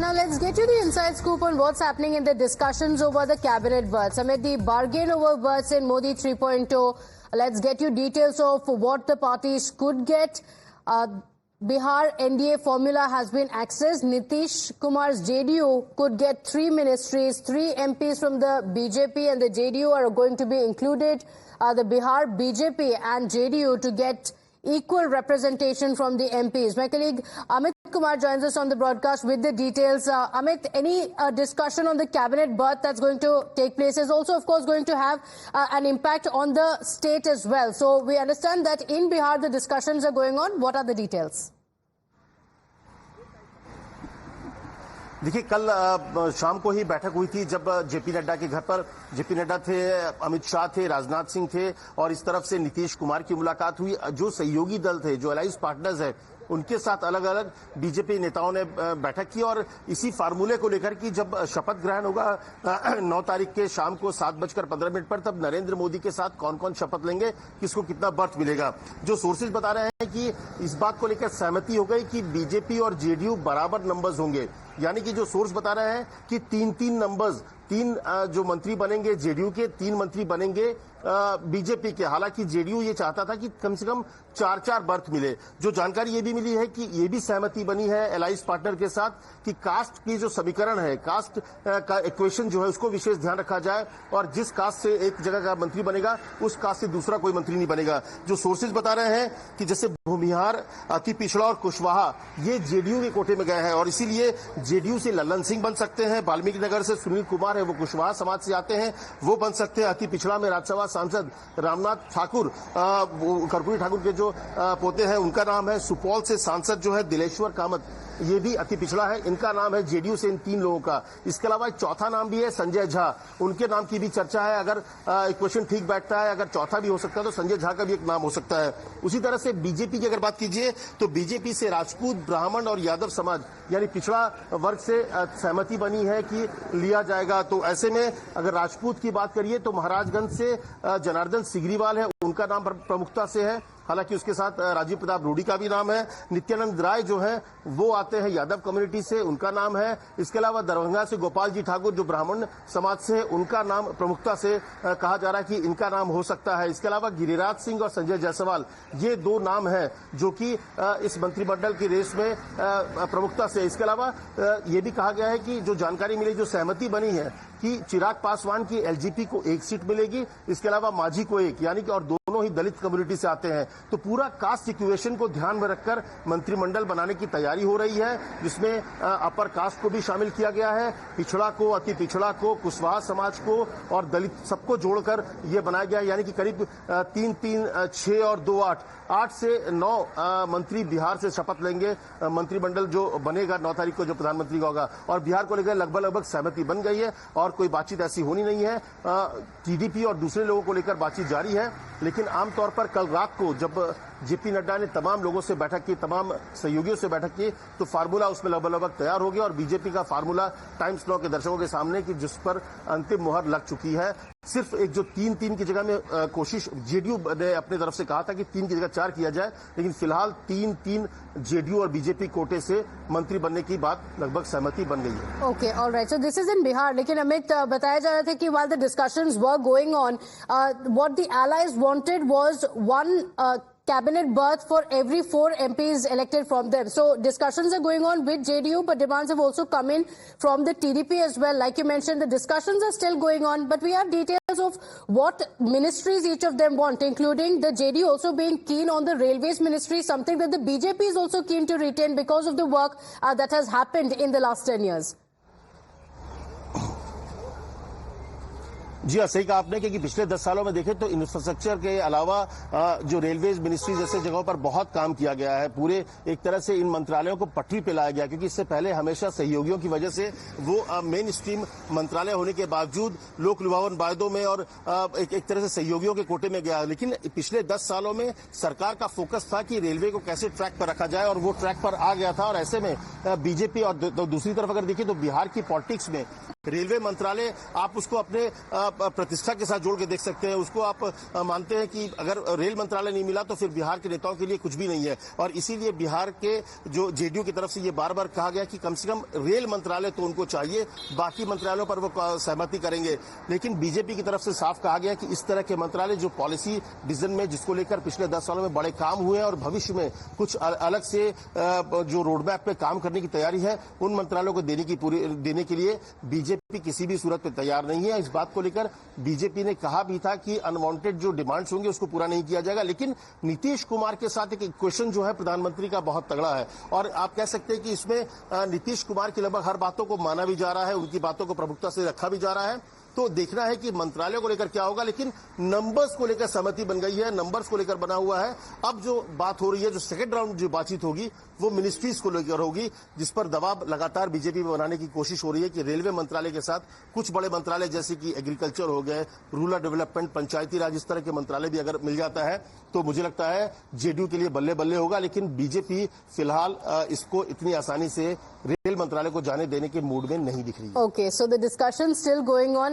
Now let's get you the inside scoop on what's happening in the discussions over the cabinet berths. Amid the bargain over berths in Modi 3.0, let's get you details of what the parties could get. Bihar NDA formula has been accessed. Nitish Kumar's JDU could get 3 ministries. 3 MPs from the BJP and the JDU are going to be included. The Bihar BJP and JDU to get equal representation from the MPs. My colleague Amit Kumar joins us on the broadcast with the details. Amit, any discussion on the cabinet berth that's going to take place is also, of course, going to have an impact on the state as well. So we understand that in Bihar the discussions are going on. What are the details? देखिए, कल शाम को ही बैठक हुई थी जब JP Nadda के घर पर जेपी नड्डा थे, अमित शाह थे, राजनाथ सिंह थे और इस तरफ से नीतीश कुमार की मुलाकात हुई। जो सहयोगी दल थे, जो अलायंस पार्टनर्स है, उनके साथ अलग अलग बीजेपी नेताओं ने बैठक की और इसी फार्मूले को लेकर कि जब शपथ ग्रहण होगा 9 तारीख के शाम को 7:15 पर, तब नरेंद्र मोदी के साथ कौन कौन शपथ लेंगे, किसको कितना बर्थ मिलेगा। जो सोर्सेज बता रहे हैं कि इस बात को लेकर सहमति हो गई कि बीजेपी और जेडीयू बराबर नंबर्स होंगे, यानी कि जो सोर्स बता रहे हैं कि 3-3 नंबर्स, 3 जो मंत्री बनेंगे जेडीयू के, 3 मंत्री बनेंगे बीजेपी के। हालांकि जेडीयू ये चाहता था कि कम से कम 4-4 बर्थ मिले। जो जानकारी ये भी मिली है कि ये भी सहमति बनी है अलायंस पार्टनर के साथ कि कास्ट की जो समीकरण है, कास्ट का इक्वेशन जो है, उसको विशेष ध्यान रखा जाए और जिस कास्ट से एक जगह का मंत्री बनेगा उस कास्ट से दूसरा कोई मंत्री नहीं बनेगा। जो सोर्सेज बता रहे हैं कि जैसे भूमिहार, अति पिछड़ा और कुशवाहा ये जेडीयू के कोटे में गए हैं और इसीलिए जेडीयू से लल्लन सिंह बन सकते हैं, वाल्मीकि नगर से सुनील कुमार है, वो कुशवाहा समाज से आते हैं, वो बन सकते हैं। अति पिछड़ा में राज्यसभा सांसद रामनाथ ठाकुर, कर्पूरी ठाकुर के जो पोते हैं, उनका नाम है। सुपौल से सांसद जो है दिलेश्वर कामत, ये भी अति पिछड़ा है, इनका नाम है जेडीयू से इन 3 लोगों का। इसके अलावा एक चौथा नाम भी है संजय झा, उनके नाम की भी चर्चा है। अगर इक्वेशन ठीक बैठता है, अगर चौथा भी हो सकता है तो संजय झा का भी एक नाम हो सकता है। उसी तरह से बीजेपी की अगर बात कीजिए तो बीजेपी से राजपूत, ब्राह्मण और यादव समाज यानी पिछड़ा वर्ग से सहमति बनी है कि लिया जाएगा। तो ऐसे में अगर राजपूत की बात करिए तो महाराजगंज से जनार्दन सिगरीवाल है, उनका नाम प्रमुखता से है। हालांकि उसके साथ राजीव प्रताप रूडी का भी नाम है। नित्यानंद राय जो है वो आते हैं यादव कम्युनिटी से, उनका नाम है। इसके अलावा दरभंगा से गोपाल जी ठाकुर जो ब्राह्मण समाज से है, उनका नाम प्रमुखता से कहा जा रहा है कि इनका नाम हो सकता है। इसके अलावा गिरिराज सिंह और संजय जायसवाल, ये 2 नाम हैं जो कि इस मंत्रिमंडल की रेस में प्रमुखता से। इसके अलावा ये भी कहा गया है कि जो जानकारी मिली, जो सहमति बनी है कि चिराग पासवान की एलजेपी को 1 सीट मिलेगी, इसके अलावा मांझी को 1, यानी कि और दोनों ही दलित कम्युनिटी से आते हैं। तो पूरा कास्ट इक्वेशन को ध्यान में रखकर मंत्रिमंडल बनाने की तैयारी हो रही है, जिसमें अपर कास्ट को भी शामिल किया गया है, पिछड़ा को, अति पिछड़ा को, कुशवाहा समाज को और दलित सबको जोड़कर ये बनाया गया है। यानी कि करीब 3-3, 6 और 2, 8 से 9 मंत्री बिहार से शपथ लेंगे। मंत्रिमंडल जो बनेगा 9 तारीख को, जो प्रधानमंत्री का होगा, और बिहार को लेकर लगभग सहमति बन गई है और कोई बातचीत ऐसी होनी नहीं है। टीडीपी और दूसरे लोगों को लेकर बातचीत जारी है, लेकिन आमतौर पर कल रात को जब जेपी नड्डा ने तमाम लोगों से बैठक की, तमाम सहयोगियों से बैठक की, तो फार्मूला उसमें लगभग तैयार हो गया और बीजेपी का फार्मूला टाइम्स नाउ के दर्शकों के सामने कि जिस पर अंतिम मुहर लग चुकी है। सिर्फ एक जो 3-3 की जगह में कोशिश जेडीयू ने अपनी तरफ से कहा था कि 3 की जगह 4 किया जाए, लेकिन फिलहाल 3-3 जेडीयू और बीजेपी कोटे से मंत्री बनने की बात लगभग सहमति बन गई है। Okay, alright, so this is in Bihar. लेकिन अमित, बताया जा रहा था कि while the discussions were going on, what the allies wanted was one cabinet berth for every 4 MPs elected from them. So discussions are going on with JDU, but demands have also come in from the TDP as well. Like you mentioned, the discussions are still going on, but we have details of what ministries each of them want, including the JDU also being keen on the railways ministry, something that the BJP is also keen to retain because of the work that has happened in the last 10 years. जी हाँ, सही कहा आपने, क्योंकि पिछले 10 सालों में देखें तो इंफ्रास्ट्रक्चर के अलावा जो रेलवेज मिनिस्ट्री जैसे जगहों पर बहुत काम किया गया है। पूरे एक तरह से इन मंत्रालयों को पटरी पे लाया गया, क्योंकि इससे पहले हमेशा सहयोगियों की वजह से वो मेन स्ट्रीम मंत्रालय होने के बावजूद लोक लुभावन वायदों में और एक तरह से सहयोगियों के कोटे में गया। लेकिन पिछले 10 सालों में सरकार का फोकस था कि रेलवे को कैसे ट्रैक पर रखा जाए और वो ट्रैक पर आ गया था। और ऐसे में बीजेपी और दूसरी तरफ अगर देखिए तो बिहार की पॉलिटिक्स में रेलवे मंत्रालय आप उसको अपने प्रतिष्ठा के साथ जोड़ के देख सकते हैं। उसको आप मानते हैं कि अगर रेल मंत्रालय नहीं मिला तो फिर बिहार के नेताओं के लिए कुछ भी नहीं है, और इसीलिए बिहार के जो जेडीयू की तरफ से ये बार बार कहा गया कि कम से कम रेल मंत्रालय तो उनको चाहिए, बाकी मंत्रालयों पर वो सहमति करेंगे। लेकिन बीजेपी की तरफ से साफ कहा गया कि इस तरह के मंत्रालय जो पॉलिसी डिसीजन में जिसको लेकर पिछले 10 सालों में बड़े काम हुए हैं और भविष्य में कुछ अलग से जो रोडमैप पे काम करने की तैयारी है, उन मंत्रालयों को देने के लिए बीजेपी किसी भी सूरत पे तैयार नहीं है। इस बात को लेकर बीजेपी ने कहा भी था कि अनवांटेड जो डिमांड्स होंगे उसको पूरा नहीं किया जाएगा। लेकिन नीतीश कुमार के साथ एक क्वेश्चन जो है प्रधानमंत्री का बहुत तगड़ा है, और आप कह सकते हैं कि इसमें नीतीश कुमार की लगभग हर बातों को माना भी जा रहा है, उनकी बातों को प्रमुखता से रखा भी जा रहा है। तो देखना है कि मंत्रालयों को लेकर क्या होगा, लेकिन नंबर्स को लेकर सहमति बन गई है, नंबर्स को लेकर बना हुआ है। अब जो बात हो रही है, जो सेकंड राउंड जो बातचीत होगी वो मिनिस्ट्रीज को लेकर होगी, जिस पर दबाव लगातार बीजेपी में बनाने की कोशिश हो रही है कि रेलवे मंत्रालय के साथ कुछ बड़े मंत्रालय जैसे कि एग्रीकल्चर हो गए, रूरल डेवलपमेंट, पंचायती राज, इस तरह के मंत्रालय भी अगर मिल जाता है तो मुझे लगता है जेडीयू के लिए बल्ले बल्ले होगा। लेकिन बीजेपी फिलहाल इसको इतनी आसानी से रेल मंत्रालय को जाने देने के मूड में नहीं दिख रही है। Okay, so the discussion still going on.